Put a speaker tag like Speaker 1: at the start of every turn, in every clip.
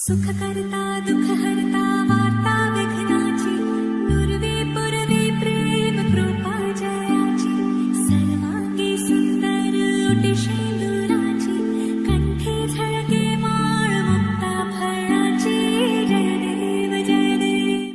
Speaker 1: सुख करता दुख हरता वार्ता विघ्नाची पूर्वी पूर्वी प्रेम कृपा जयाची सर्वांगी सुंदर ओटी शेंदुराची कंठी झळके माळ मुक्ता फळाची जय देव जय देव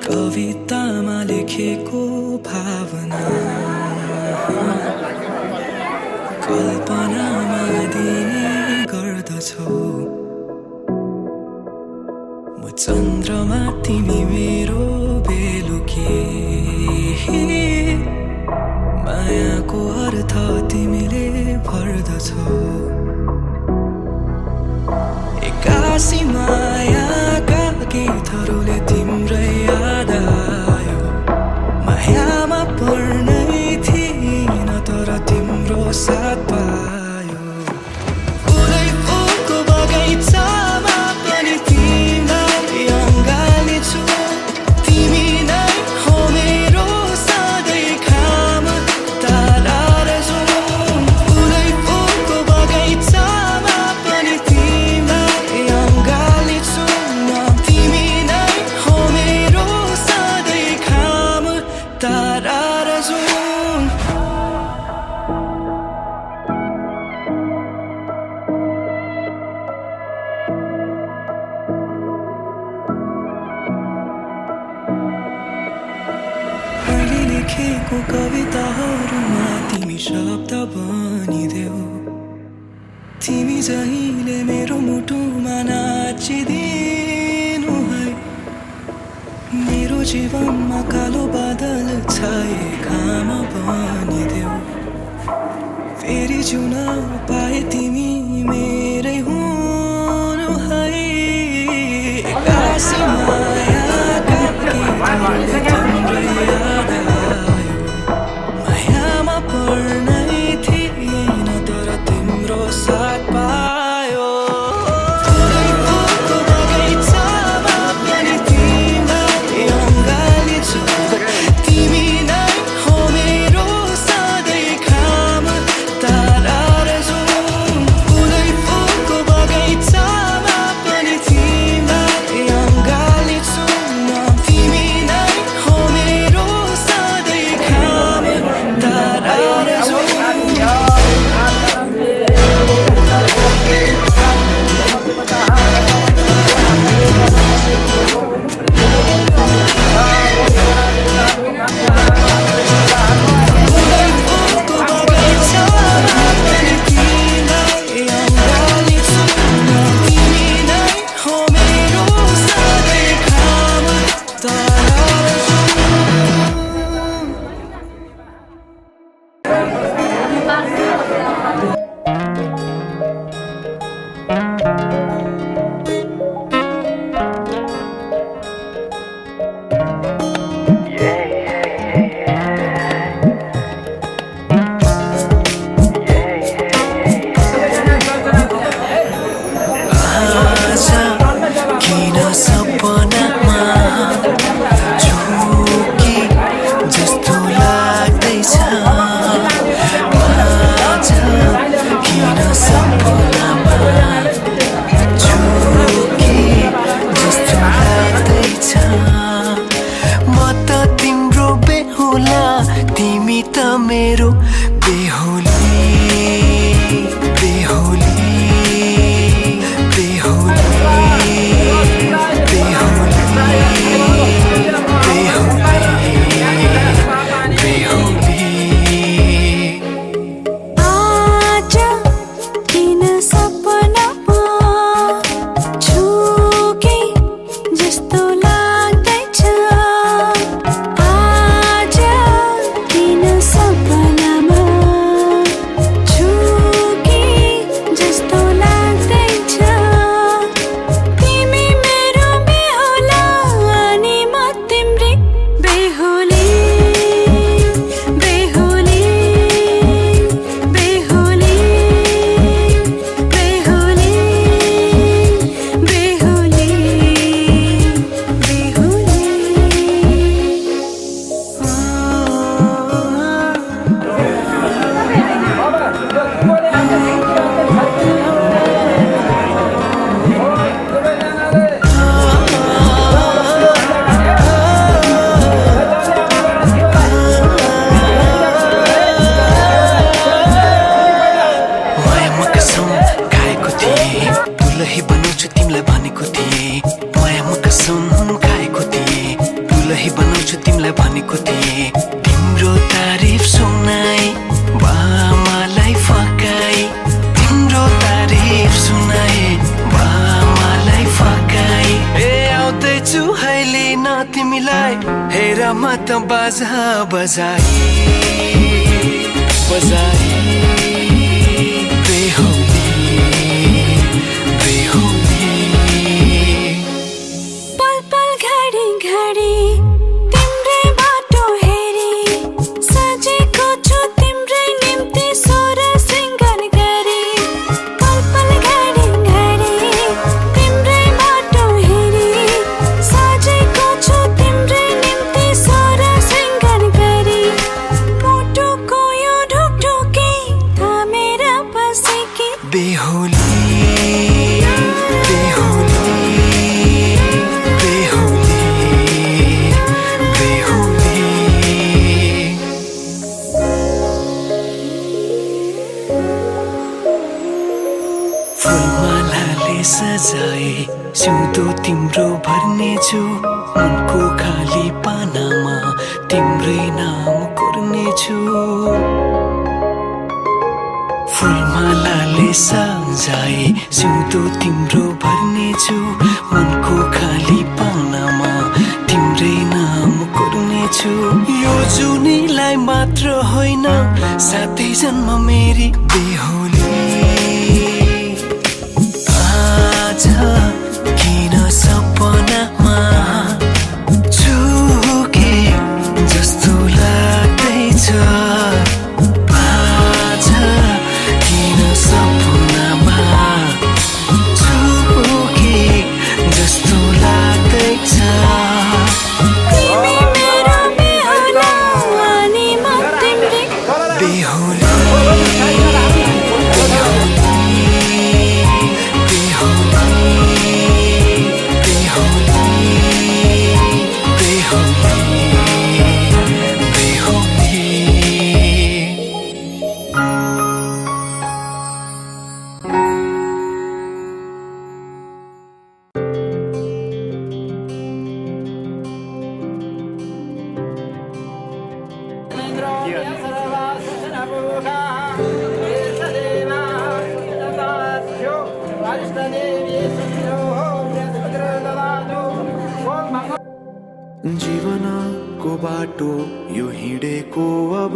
Speaker 2: कवितामा लेखेको भावना कल्पनामा दिने गर्दछौ म चन्द्रमा तिमी मेरो बेलुकी मायाको अर्थ तिमीले भर्दछौ एक्कासी माया लेखेको कविताहरूमा तिमी शब्द बनिदेऊ तिमी जहिले मेरो मुटुमा नाचिदिनु है मेरो जीवनमा कालो बादल छाए घाम बनिदेऊ फेरि जिउन पाए तिमी मेरै हुनु है एक्कासी मायाका गीतहरूले तिम्रै याद आयो मायामा पर्नै थिएन तर तिम्रो साथ पायो फुलै फुलको बगैँचामा पनि तिमीलाई अँगालिछु तिमी नै हो मेरो सधैँ घाम तारा र जुन फुलै फुलको बगैँचामा पनि तिमीलाई अँगालिछु म तिमी नै हो मेरो सधैँ घाम तारा र जुन किन सपनामा झुकी जस्तो लाग्दैछ आज किन सपनामा झुकी जस्तो लाग्दैछ म त तिम्रो बेहुला तिमी त मेरो बेहुली बेहुली दुलही बनाउँछु तिमीलाई भनेको थिएँ मायामा कसम खाएको थिएँ दुलही बनाउँछु तिमीलाई भनेको थिएँ तिम्रो तारिफ सुनाई बामालाई फकाई तिम्रो तारिफ सुनाई बामालाई फकाई ए आउँदैछु है लिन तिमीलाई हेर म त बाजा बजाई बजाई सजाए सिउँदो तिम्रो भर्नेछु उनको खाली पानामा तिम्रै नाम कोर्नेछु फुलमालाले सजाए सिउँदो तिम्रो भर्नेछु मनको खाली पानामा तिम्रै नाम कोर्नेछु यो जुनीलाई मात्र होइन साथै जन्म मेरी बेहोली आज किन सपनामा झुके जस्तो लाग्दैछ आज किन सपनामा झुके जस्तो लाग्दैछ
Speaker 1: तिमी मेरो बेहुला अनि म तिम्रै
Speaker 2: बेहुली जीवनको बाटो यो हिँडेको अब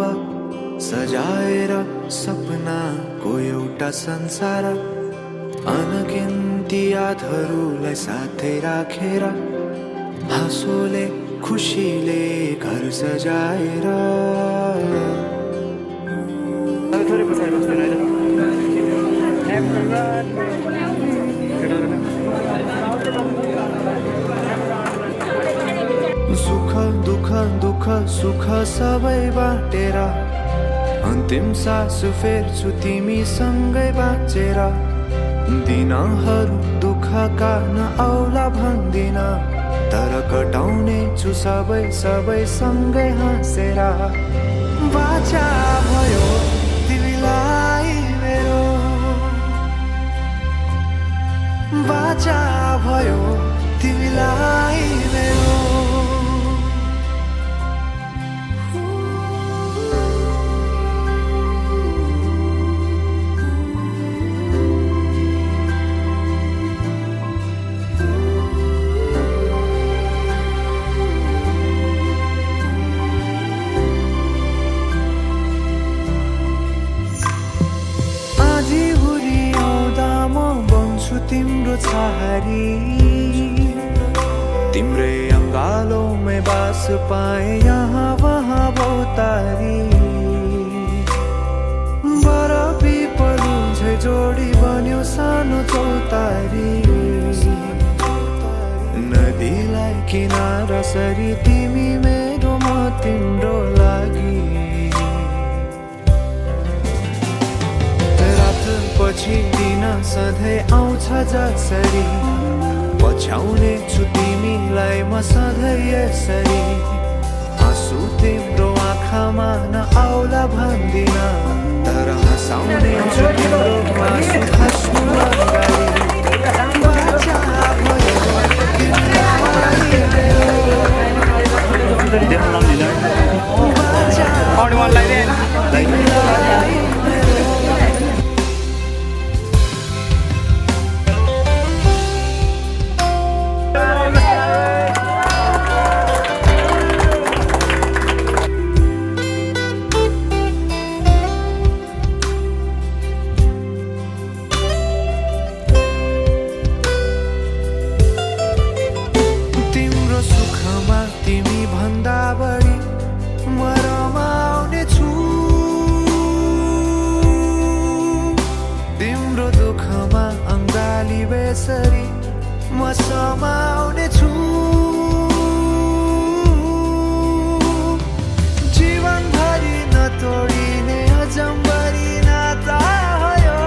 Speaker 2: सजाएर सपनाको एउटा संसार अनगिन्ती यादहरूलाई साथै राखेर हाँसोले खुसीले घर सजाएर सुख दुःख दुःख सुख सबै बाटेर अन्तिम सास फेर्छु तिमीसँगै बाँचेर दिनहरू दुःखका नआउला भन्दिन तर कटाउने छु सबै सबै सँगै हाँसेर बाचा भयो तिमीलाई मेरो बाचा भयो तिमीलाई मेरो तिम्रो छहारी तिम्रै अङ्गालोमै बास पाए यहाँ वहाँ बहुतारी बर पिपलु झै जोडी बन्यो सानो चौतारी नदीलाई किनारा सरी तिमी मेरो म तिम्रो लागि पछि दिन सधैँ आउँछ जसरी पछ्याउने छु तिमीलाई म सधैँ यसरी आँसु तिम्रो आँखामा नआउला भन्दिन तर हँसाउने छु तिम्रो आँसु खस्नु अगाडि बाचा भयो तिमीलाई म समाउने छु जीवनभरि नतोडिने अजम्बरी नाता भयो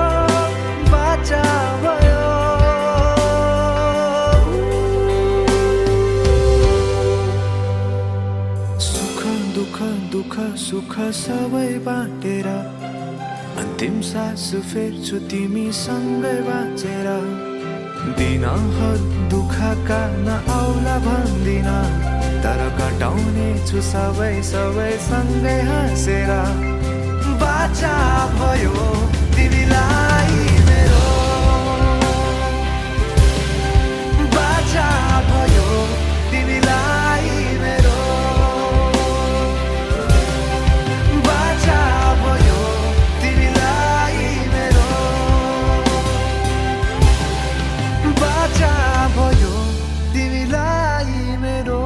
Speaker 2: बाचा भयो सुख दुःख दुःख सुख सबै बाटेर अन्तिम सास फेर्छु तिमीसँगै बाँचेर दिनहरू दुःखका नआउला भन्दिन तर कटाउने छु सबै सँगै हाँसेर। बाचा भयो तिमीलाई मेरो, बाचा भयो तिमीलाई मेरो, बाचा भयो तिमीलाई मेरो, बाचा भयो तिमीलाई मेरो।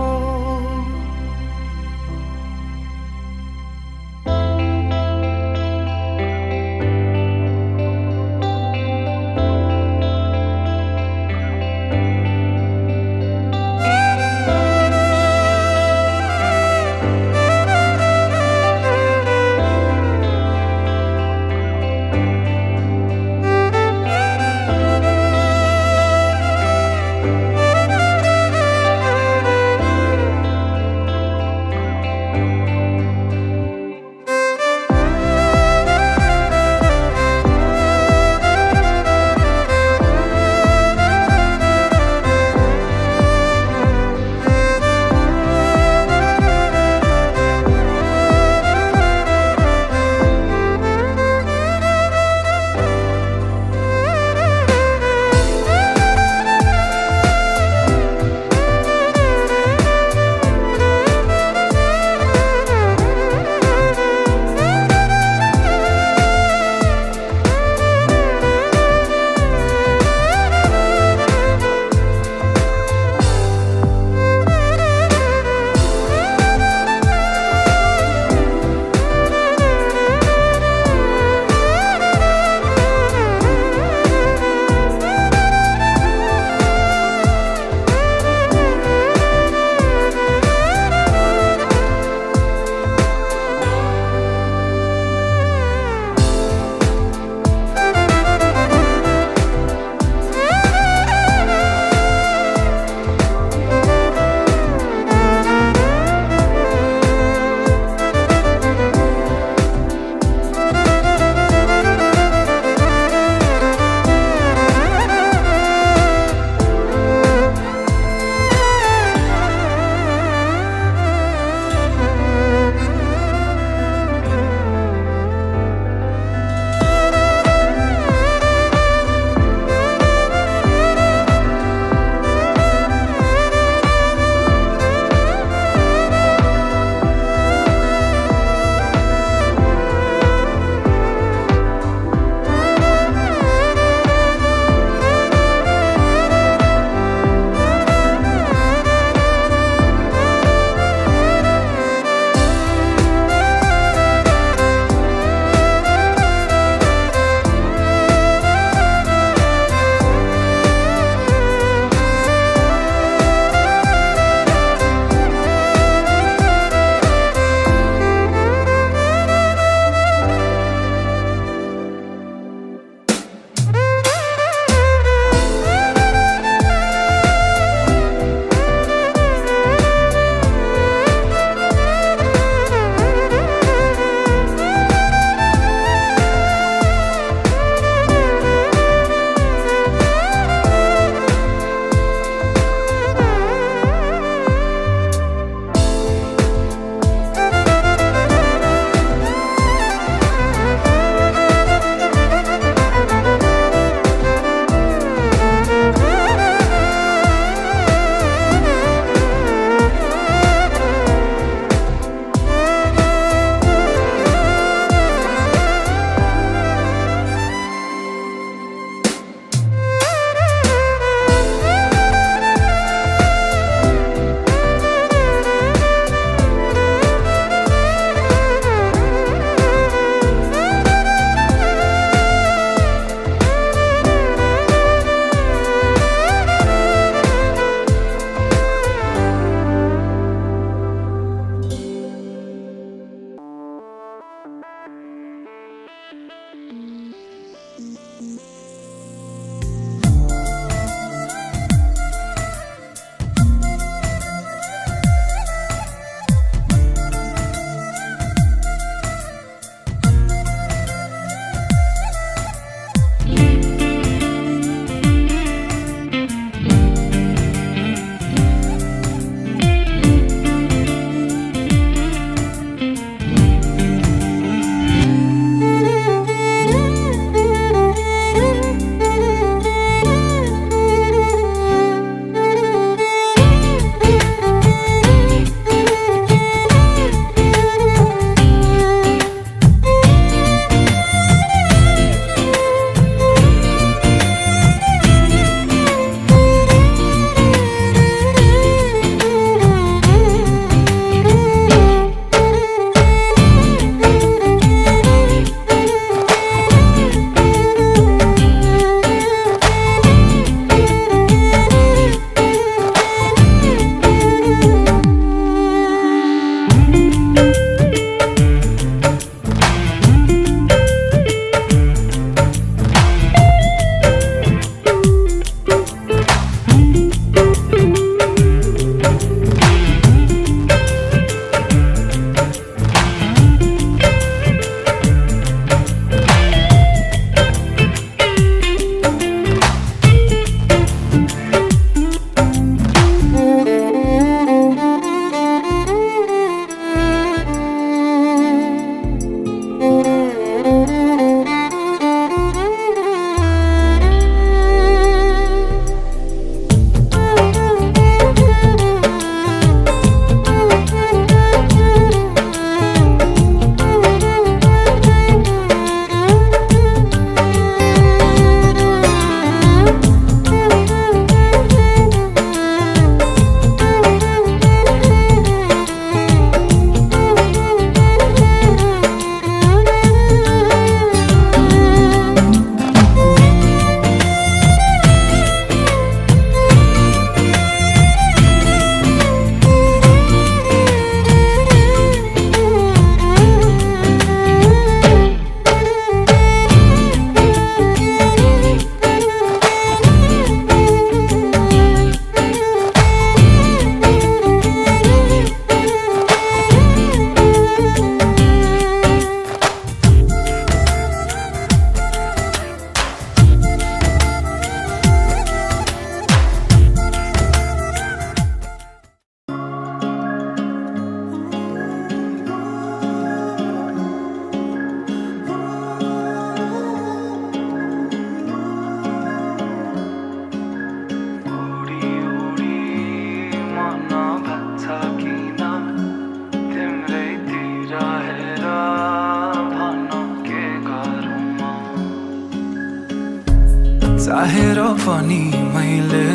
Speaker 2: चाहेर पनि मैले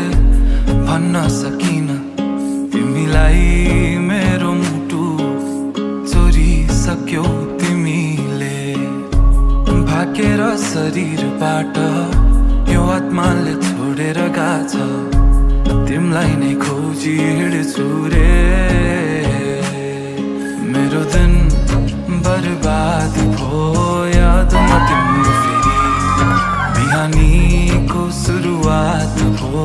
Speaker 2: भन्न सकिन तिमीलाई मेरो मुटु चोरिसक्यौ तिमीले भाकेर शरीरबाट यो आत्माले छोडेर गाछ तिमीलाई नै खोजी हिँड्छु रे मेरो दिन बर्बाद भो यादमा तिम्रो फेरि बिहानीको सुरुवात भो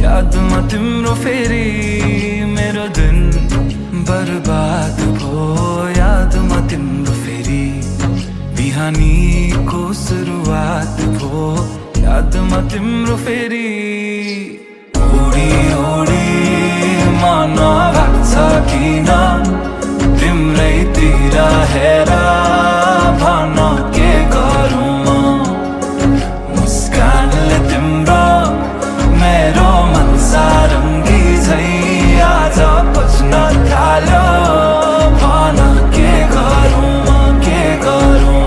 Speaker 2: यादमा तिम्रो फेरि मेरो दिन बर्बाद भो यादमा तिम्रो फेरि बिहानीको सुरुवात भो यादमा तिम्रो फेरि ओडी ओडी मन लाग्छ किन तिम्रैतिर हेर भन के गरौँ म मुस्कानले तिम्रो मेरो मन सारङ्गी झै आज बुझ्न थाल्यो भन के गरौँ म के गरौँ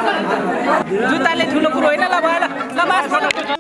Speaker 3: जुत्ताले ठुलो कुरो होइन ल भएन ल बास फोटो
Speaker 2: के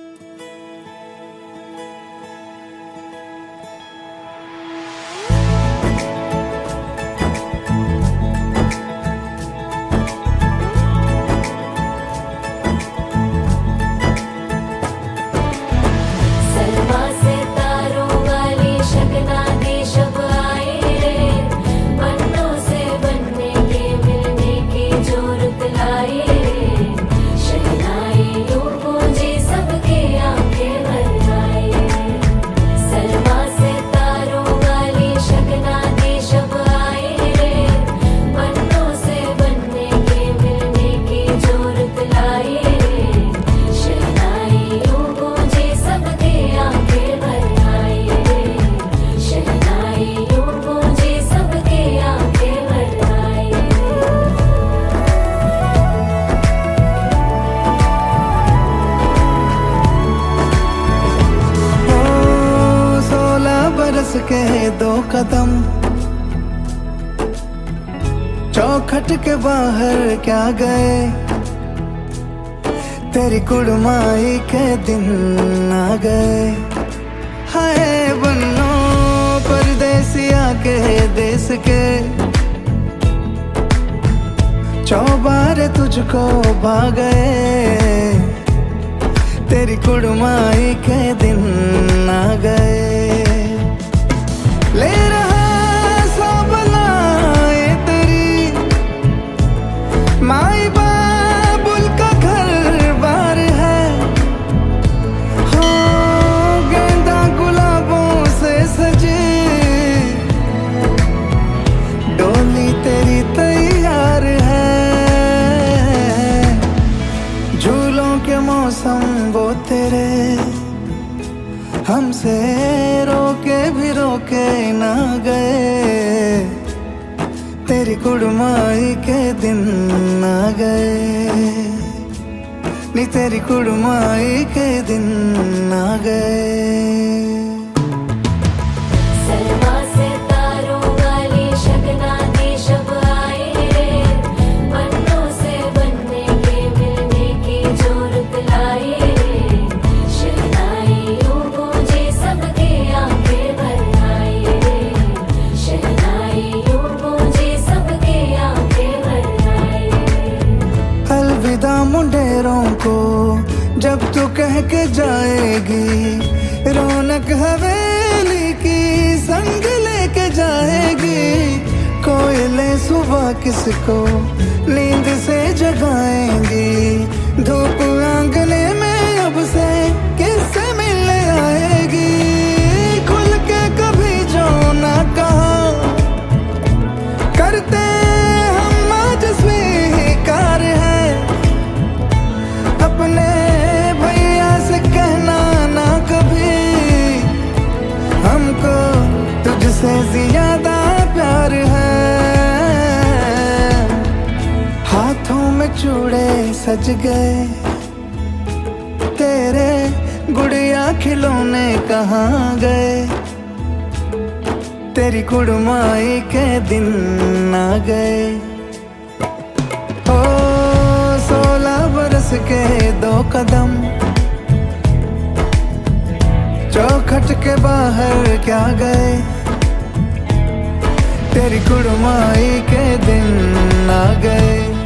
Speaker 2: 2 कदम चौखट के बाहर क्या गए तेरी कुड़माई के दिन आ गए हाय बन्नो परदेसिया के देश के चौबारे तुझको भा गए तेरी कुड़माई के दिन आ गए ले रहा सब लाए तेरी माई बाबुल का घर बार है हो गेंदा गुलाबों से सजे डोली तेरी तैयार है झूलों के मौसम वो तेरे हमसे रोके भी रोके ना गए तेरी कुड़माई के दिन आ गए नी तेरी कुड़माई के दिन आ गए मुंडेरों को जब तू कह के जाएगी रौनक हवेली की संग लेके जाएगी कोयले सुबह किसको नींद से जगाएंगी धूप आंगने में अब से किससे मिलने आएगी खुल के कभी जो ना कहा करते हम आज स्वीकार सज गए तेरे गुड़िया खिलौने कहाँ गए तेरी कुड़माई के दिन आ गए ओ 16 बरस के 2 कदम चौखट के बाहर क्या गए तेरी कुड़माई के दिन आ गए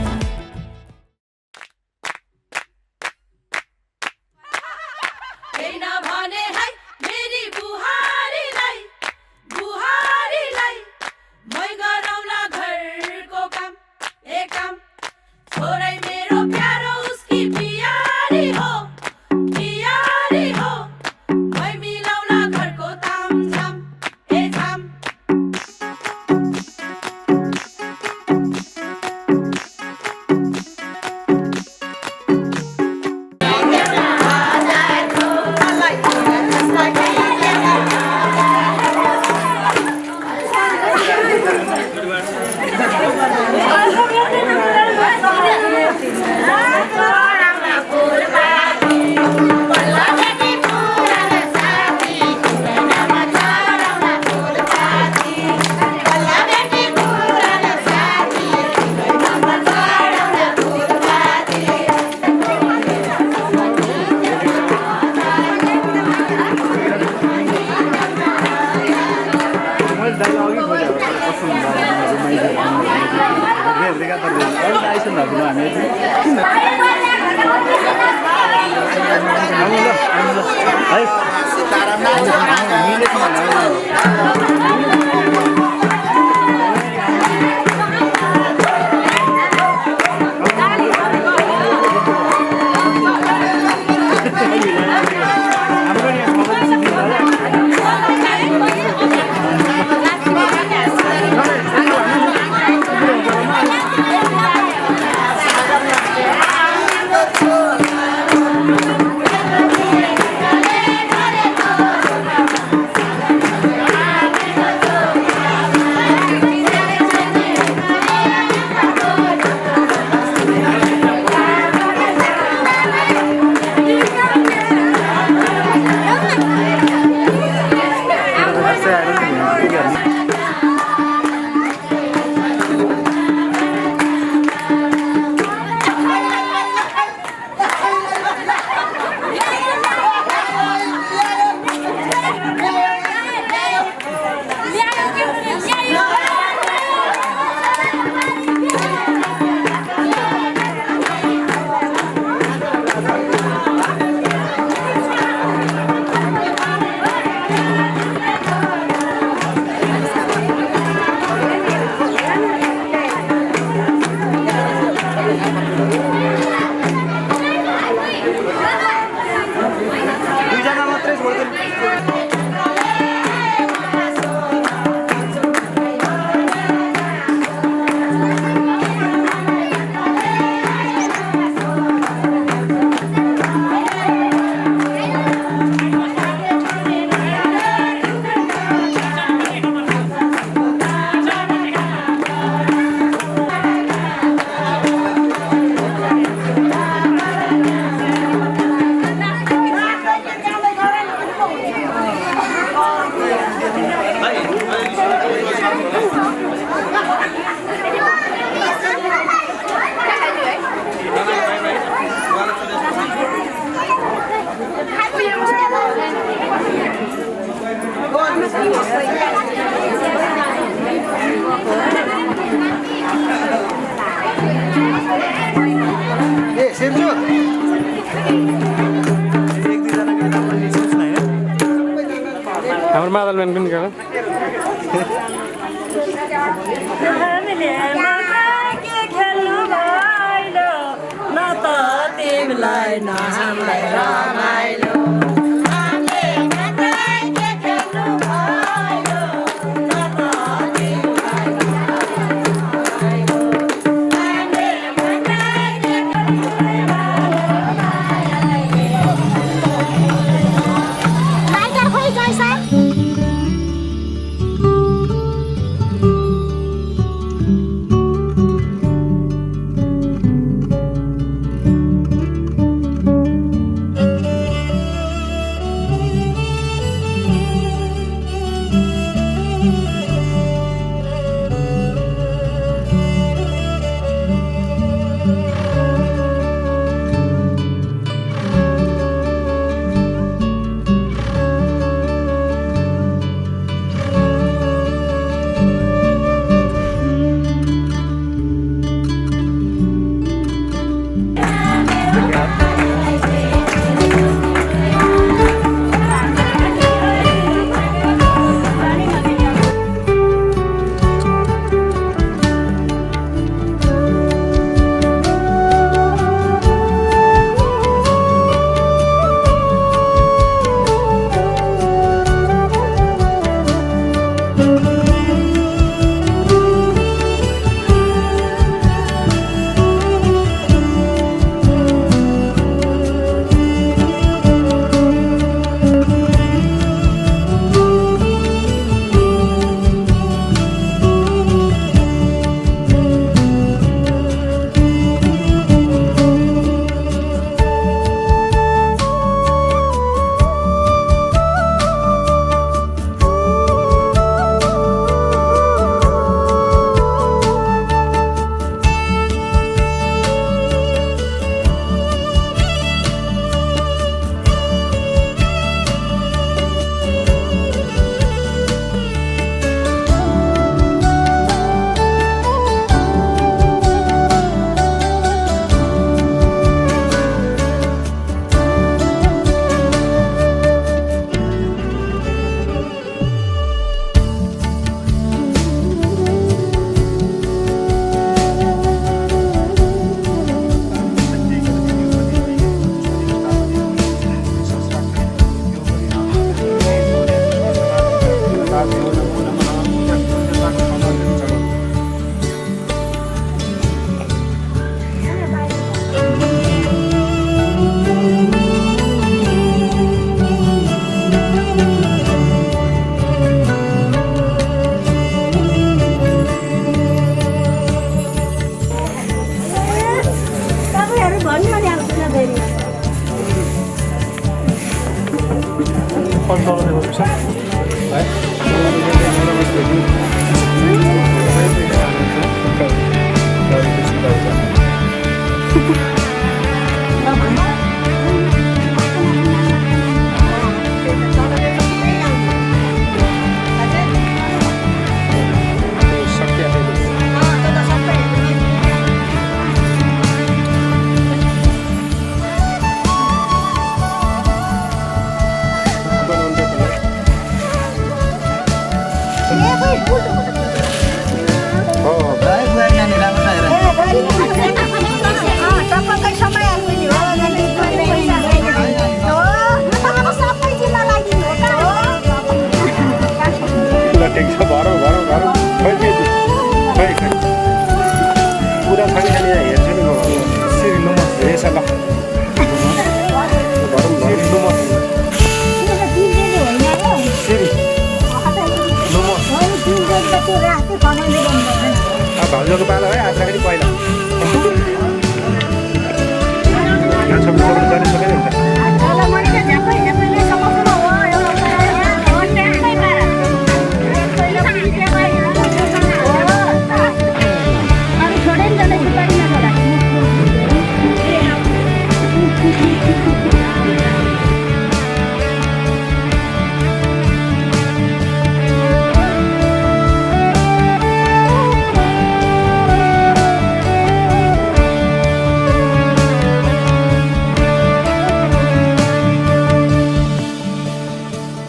Speaker 4: हाम्रो मादल म्यान पनि गयो
Speaker 1: तिमीलाई न हामीलाई रमाइलो टपक्कै समय आइपुग्यो हो सबै जिम्मा लागिनु हो
Speaker 4: ठिक छ भरौँ भरौँ भरौँ खै के खै खै पुरा खाने खाने यहाँ हेर्छु नि म सिरिनु म हेर्छ ल भरौँ सिरिनु म सिरि भाउजूको पालो है आज पनि पहिला गरिसकेन हुन्छ